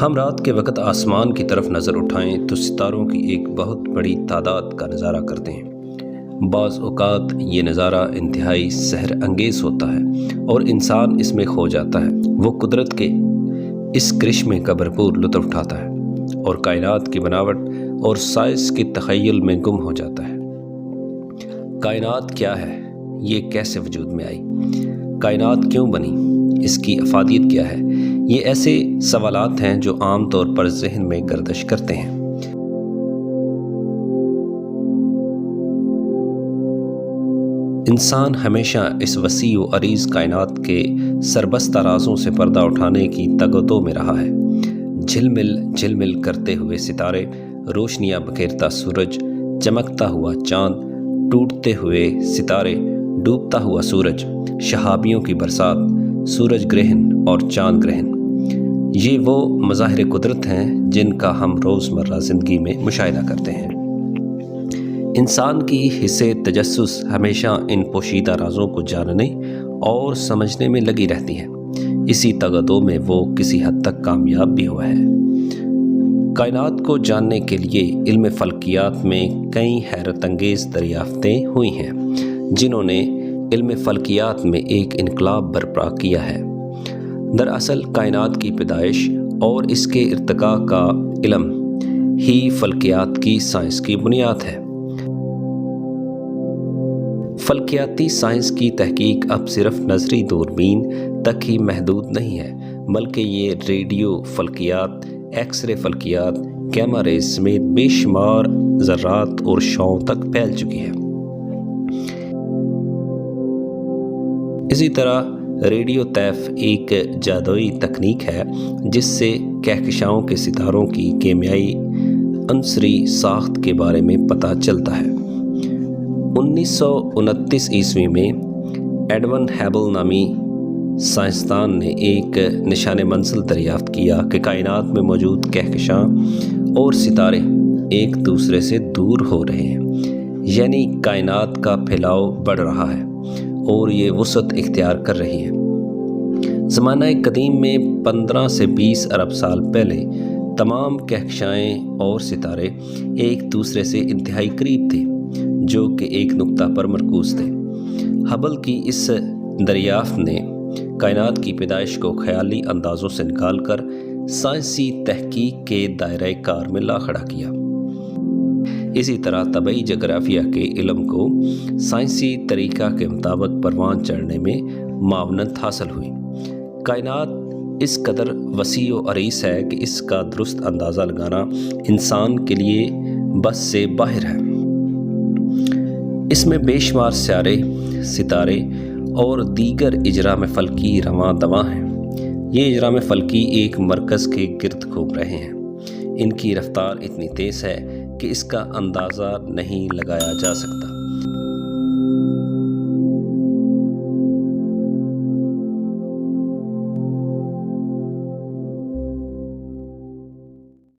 ہم رات کے وقت آسمان کی طرف نظر اٹھائیں تو ستاروں کی ایک بہت بڑی تعداد کا نظارہ کرتے ہیں۔ بعض اوقات یہ نظارہ انتہائی سحر انگیز ہوتا ہے اور انسان اس میں کھو جاتا ہے۔ وہ قدرت کے اس کرشمے کا بھرپور لطف اٹھاتا ہے اور کائنات کی بناوٹ اور سائنس کے تخیل میں گم ہو جاتا ہے۔ کائنات کیا ہے؟ یہ کیسے وجود میں آئی؟ کائنات کیوں بنی؟ اس کی افادیت کیا ہے؟ یہ ایسے سوالات ہیں جو عام طور پر ذہن میں گردش کرتے ہیں۔ انسان ہمیشہ اس وسیع و عریض کائنات کے سربستہ رازوں سے پردہ اٹھانے کی تگ و دو میں رہا ہے۔ جھلمل جھلمل کرتے ہوئے ستارے، روشنیاں بکھیرتا سورج، چمکتا ہوا چاند، ٹوٹتے ہوئے ستارے، ڈوبتا ہوا سورج، شہابیوں کی برسات، سورج گرہن اور چاند گرہن، یہ وہ مظاہر قدرت ہیں جن کا ہم روزمرہ زندگی میں مشاہدہ کرتے ہیں۔ انسان کی حس تجسس ہمیشہ ان پوشیدہ رازوں کو جاننے اور سمجھنے میں لگی رہتی ہے۔ اسی تگدو میں وہ کسی حد تک کامیاب بھی ہوا ہے۔ کائنات کو جاننے کے لیے علم فلکیات میں کئی حیرت انگیز دریافتیں ہوئی ہیں جنہوں نے علم فلکیات میں ایک انقلاب برپا کیا ہے۔ دراصل کائنات کی پیدائش اور اس کے ارتقاء کا علم ہی فلکیات کی سائنس کی بنیاد ہے۔ فلکیاتی سائنس کی تحقیق اب صرف نظری دوربین تک ہی محدود نہیں ہے، بلکہ یہ ریڈیو فلکیات، ایکس رے فلکیات، گیما ریز سمیت بے شمار ذرات اور شعاعوں تک پھیل چکی ہے۔ اسی طرح ریڈیو طیف ایک جادوئی تکنیک ہے جس سے کہکشاؤں کے ستاروں کی کیمیائی عنصری ساخت کے بارے میں پتہ چلتا ہے۔ 1929 عیسوی میں ایڈون ہیبل نامی سائنسدان نے ایک نشان منزل دریافت کیا کہ کائنات میں موجود کہکشاں اور ستارے ایک دوسرے سے دور ہو رہے ہیں، یعنی کائنات کا پھیلاؤ بڑھ رہا ہے اور یہ وسعت اختیار کر رہی ہے۔ زمانہ قدیم میں 15 سے 20 ارب سال پہلے تمام کہکشائیں اور ستارے ایک دوسرے سے انتہائی قریب تھے، جو کہ ایک نقطہ پر مرکوز تھے۔ ہبل کی اس دریافت نے کائنات کی پیدائش کو خیالی اندازوں سے نکال کر سائنسی تحقیق کے دائرۂ کار میں لا کھڑا کیا۔ اسی طرح طبعی جغرافیہ کے علم کو سائنسی طریقہ کے مطابق پروان چڑھنے میں معاونت حاصل ہوئی۔ کائنات اس قدر وسیع و عریض ہے کہ اس کا درست اندازہ لگانا انسان کے لیے بس سے باہر ہے۔ اس میں بے شمار سیارے، ستارے اور دیگر اجرام فلکی رواں دواں ہیں۔ یہ اجرام فلکی ایک مرکز کے گرد گھوم رہے ہیں۔ ان کی رفتار اتنی تیز ہے کہ اس کا اندازہ نہیں لگایا جا سکتا۔